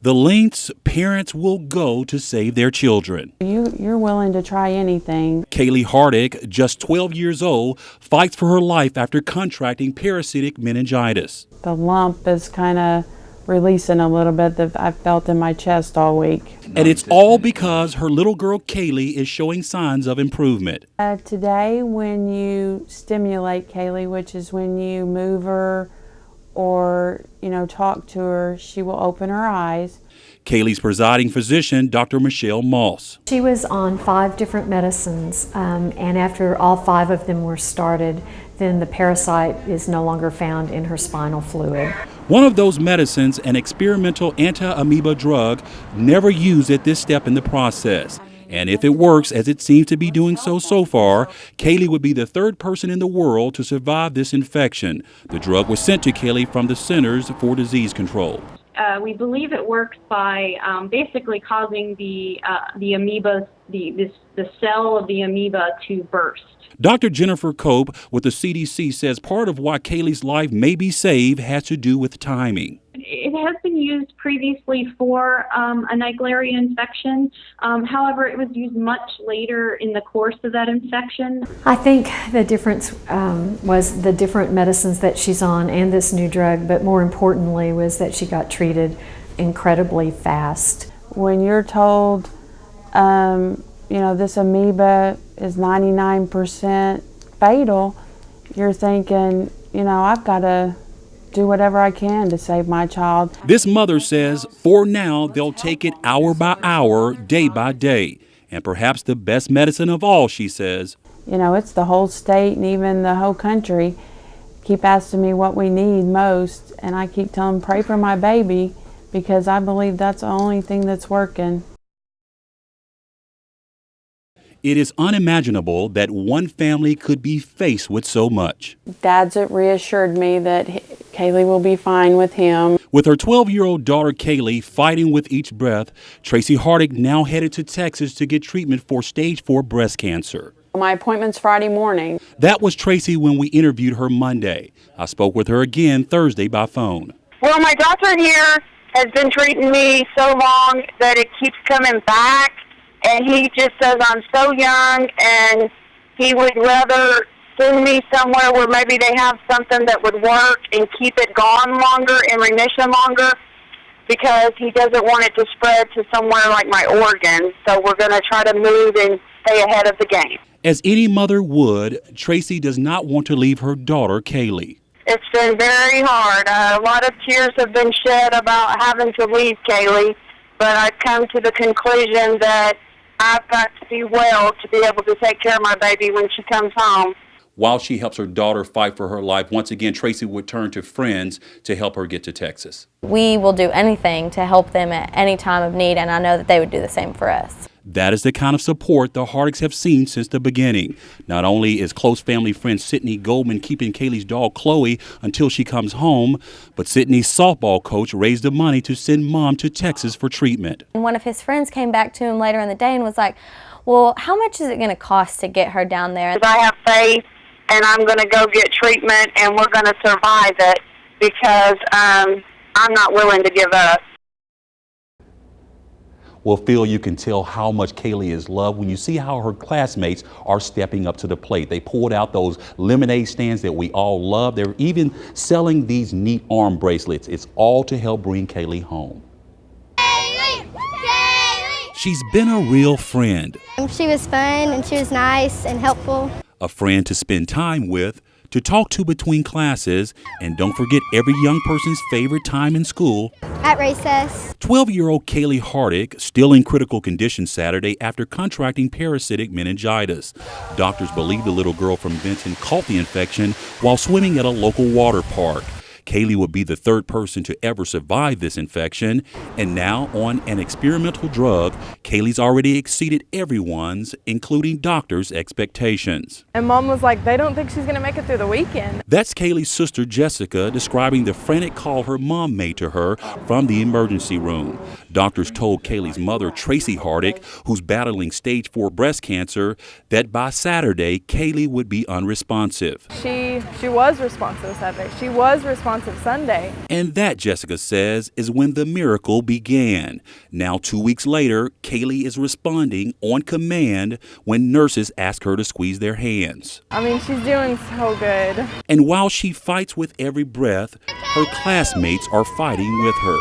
The lengths parents will go to save their children. You're willing to try anything. Kaylee Hardick, just 12 years old, fights for her life after contracting parasitic meningitis. The lump is kind of releasing a little bit that I've felt in my chest all week. And it's all because her little girl Kaylee is showing signs of improvement. Today, when you stimulate Kaylee, which is when you move her or, talk to her, she will open her eyes. Kaylee's presiding physician, Dr. Michelle Moss. She was on 5 different medicines, and after all 5 of them were started, then the parasite is no longer found in her spinal fluid. One of those medicines, an experimental anti-amoeba drug, never used at this step in the process. And if it works, as it seems to be doing so far, Kaylee would be the 3rd person in the world to survive this infection. The drug was sent to Kaylee from the Centers for Disease Control. We believe it works by basically causing the amoeba, the cell of the amoeba to burst. Dr. Jennifer Cope with the CDC says part of why Kaylee's life may be saved has to do with timing. It has been used previously for a Naegleria infection. However, it was used much later in the course of that infection. I think the difference was the different medicines that she's on and this new drug, but more importantly was that she got treated incredibly fast. When you're told, this amoeba is 99% fatal, you're thinking, I've got to do whatever I can to save my child. This mother says for now they'll take it hour by hour, day by day. And perhaps the best medicine of all, she says. It's the whole state and even the whole country keep asking me what we need most. And I keep telling them, pray for my baby, because I believe that's the only thing that's working. It is unimaginable that one family could be faced with so much. Dad's reassured me that Kaylee will be fine with him. With her 12-year-old daughter Kaylee fighting with each breath, Tracy Hardick now headed to Texas to get treatment for stage 4 breast cancer. My appointment's Friday morning. That was Tracy when we interviewed her Monday. I spoke with her again Thursday by phone. Well, my doctor here has been treating me so long that it keeps coming back. And he just says I'm so young, and he would rather send me somewhere where maybe they have something that would work and keep it gone longer, in remission longer, because he doesn't want it to spread to somewhere like my organs. So we're going to try to move and stay ahead of the game. As any mother would, Tracy does not want to leave her daughter, Kaylee. It's been very hard. A lot of tears have been shed about having to leave Kaylee, but I've come to the conclusion that I've got to be well to be able to take care of my baby when she comes home. While she helps her daughter fight for her life, once again, Tracy would turn to friends to help her get to Texas. We will do anything to help them at any time of need, and I know that they would do the same for us. That is the kind of support the Hardicks have seen since the beginning. Not only is close family friend Sydney Goldman keeping Kaylee's dog Chloe until she comes home, but Sydney's softball coach raised the money to send Mom to Texas for treatment. And one of his friends came back to him later in the day and was like, well, how much is it going to cost to get her down there? I have faith, and I'm going to go get treatment, and we're going to survive it, because I'm not willing to give up. Well, Phil, you can tell how much Kaylee is loved when you see how her classmates are stepping up to the plate. They pulled out those lemonade stands that we all love. They're even selling these neat arm bracelets. It's all to help bring Kaylee home. Kaylee! Kaylee! She's been a real friend. She was fun, and she was nice and helpful. A friend to spend time with, to talk to between classes, and don't forget every young person's favorite time in school. At recess. 12-year-old Kaylee Hardick still in critical condition Saturday after contracting parasitic meningitis. Doctors believe the little girl from Benton caught the infection while swimming at a local water park. Kaylee would be the 3rd person to ever survive this infection, and now on an experimental drug, Kaylee's already exceeded everyone's, including doctors' expectations. And Mom was like, they don't think she's going to make it through the weekend. That's Kaylee's sister Jessica describing the frantic call her mom made to her from the emergency room. Doctors told Kaylee's mother, Tracy Hardick, who's battling stage 4 breast cancer, that by Saturday, Kaylee would be unresponsive. She was responsive Saturday. She was responsive unresponsive Sunday. And that, Jessica says, is when the miracle began. Now, 2 weeks later, Kaylee is responding on command when nurses ask her to squeeze their hands. I mean, she's doing so good. And while she fights with every breath, her classmates are fighting with her.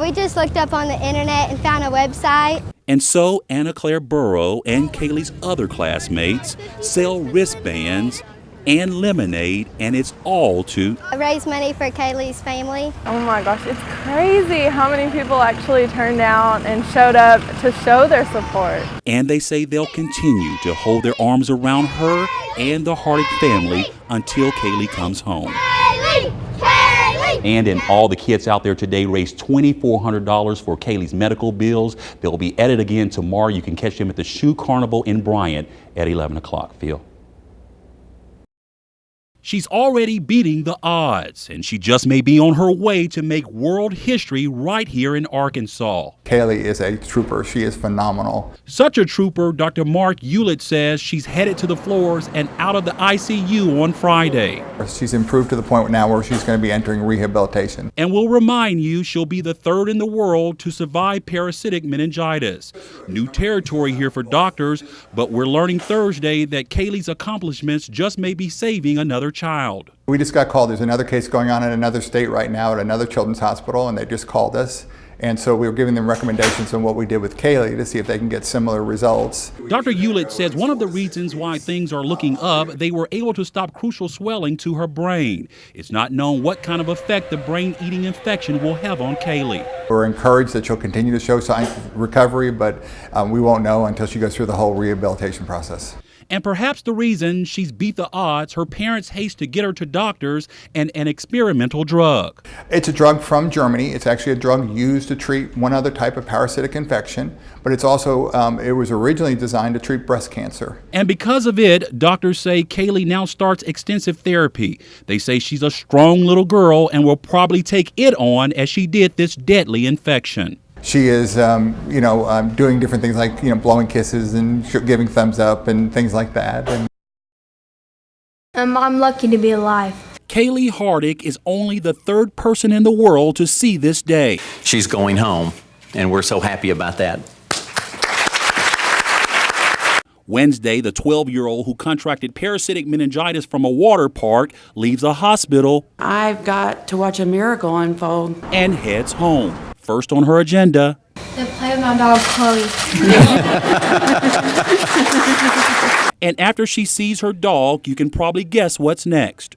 We just looked up on the internet and found a website. And so Anna Claire Burrow and Kaylee's other classmates sell wristbands and lemonade, and it's all to Raise money for Kaylee's family. Oh my gosh, it's crazy how many people actually turned out and showed up to show their support. And they say they'll continue to hold their arms around her and the Hardick family until Kaylee comes home. Kaylee! Kaylee! And all the kids out there today raised $2,400 for Kaylee's medical bills. They'll be at it again tomorrow. You can catch them at the Shoe Carnival in Bryant at 11 o'clock. Phil? She's already beating the odds, and she just may be on her way to make world history right here in Arkansas. Kaylee is a trooper. She is phenomenal. Such a trooper, Dr. Mark Hewlett says she's headed to the floors and out of the ICU on Friday. She's improved to the point now where she's going to be entering rehabilitation. And we'll remind you she'll be the third in the world to survive parasitic meningitis. New territory here for doctors, but we're learning Thursday that Kaylee's accomplishments just may be saving another child. We just got called. There's another case going on in another state right now at another children's hospital, and they just called us. And so we were giving them recommendations on what we did with Kaylee to see if they can get similar results. Dr. Hewlett says one of the reasons why things are looking up, they were able to stop crucial swelling to her brain. It's not known what kind of effect the brain-eating infection will have on Kaylee. We're encouraged that she'll continue to show signs of recovery, but we won't know until she goes through the whole rehabilitation process. And perhaps the reason she's beat the odds, her parents' haste to get her to doctors and an experimental drug. It's a drug from Germany. It's actually a drug used to treat one other type of parasitic infection, but it's also, it was originally designed to treat breast cancer. And because of it, doctors say Kaylee now starts extensive therapy. They say she's a strong little girl and will probably take it on as she did this deadly infection. She is, doing different things like, blowing kisses and giving thumbs up and things like that. I'm lucky to be alive. Kaylee Hardick is only the third person in the world to see this day. She's going home, and we're so happy about that. Wednesday, the 12-year-old who contracted parasitic meningitis from a water park leaves a hospital. I've got to watch a miracle unfold. And heads home. First on her agenda, To play with my dog, Chloe. and after she sees her dog, you can probably guess what's next.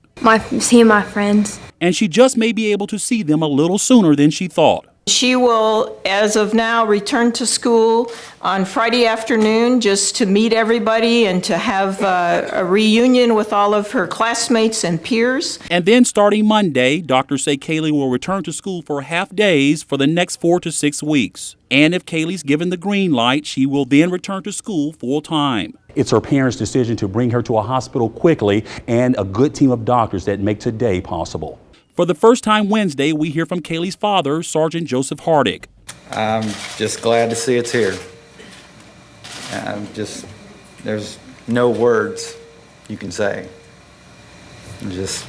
Seeing my friends. And she just may be able to see them a little sooner than she thought. She will, as of now, return to school on Friday afternoon just to meet everybody and to have a reunion with all of her classmates and peers. And then starting Monday, doctors say Kaylee will return to school for half days for the next 4 to 6 weeks. And if Kaylee's given the green light, she will then return to school full time. It's her parents' decision to bring her to a hospital quickly and a good team of doctors that make today possible. For the first time Wednesday, we hear from Kaylee's father, Sergeant Joseph Hardick. I'm just glad to see it's here. There's no words you can say. I'm just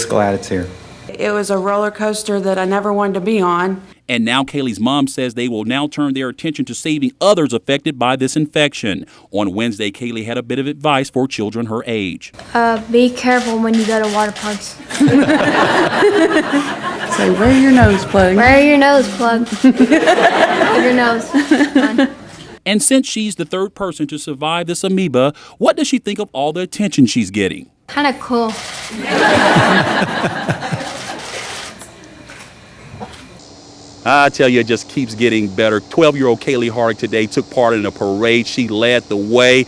glad it's here. It was a roller coaster that I never wanted to be on. And now Kaylee's mom says they will now turn their attention to saving others affected by this infection. On Wednesday, Kaylee had a bit of advice for children her age. Be careful when you go to water parks. Say, wear your nose plug. Wear your nose plug. Hold your nose. And since she's the third person to survive this amoeba, what does she think of all the attention she's getting? Kind of cool. I tell you, it just keeps getting better. 12-year-old Kaylee Hardick today took part in a parade. She led the way.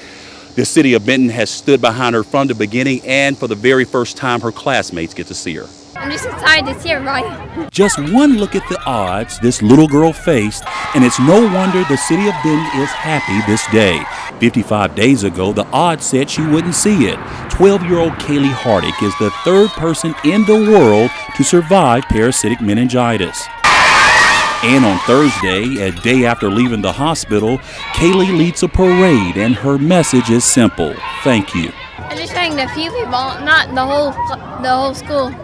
The city of Benton has stood behind her from the beginning, and for the very first time, her classmates get to see her. I'm just excited to see everybody. Just one look at the odds this little girl faced, and it's no wonder the city of Benton is happy this day. 55 days ago, the odds said she wouldn't see it. 12-year-old Kaylee Hardick is the third person in the world to survive parasitic meningitis. And on Thursday, a day after leaving the hospital, Kaylee leads a parade, and her message is simple: thank you. I just thanked a few people, not the whole school.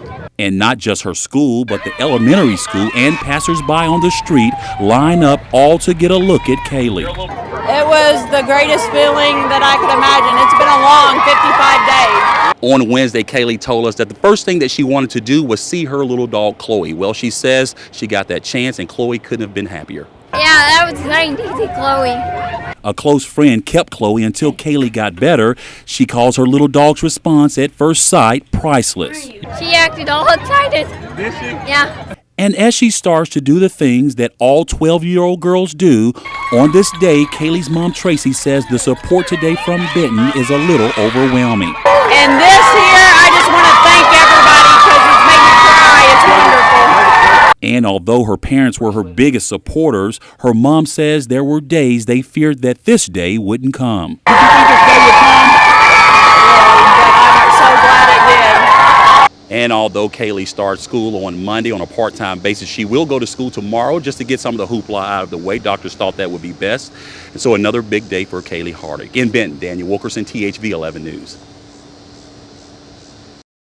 And not just her school, but the elementary school and passersby on the street line up all to get a look at Kaylee. It was the greatest feeling that I could imagine. It's been a long 55 days. On Wednesday, Kaylee told us that the first thing that she wanted to do was see her little dog, Chloe. Well, she says she got that chance, and Chloe couldn't have been happier. Yeah, that was nice to see Chloe. A close friend kept Chloe until Kaylee got better. She calls her little dog's response at first sight priceless. She acted all excited. Did she? Yeah. And as she starts to do the things that all 12-year-old girls do, on this day, Kaylee's mom, Tracy, says the support today from Benton is a little overwhelming. And this here, I just want to thank everybody because it's made me cry. It's wonderful. And although her parents were her biggest supporters, her mom says there were days they feared that this day wouldn't come. Did you think this day would come? Yeah, I'm so glad it did. And although Kaylee starts school on Monday on a part-time basis, she will go to school tomorrow just to get some of the hoopla out of the way. Doctors thought that would be best. And so another big day for Kaylee Hardick. In Benton, Daniel Wilkerson, THV 11 News.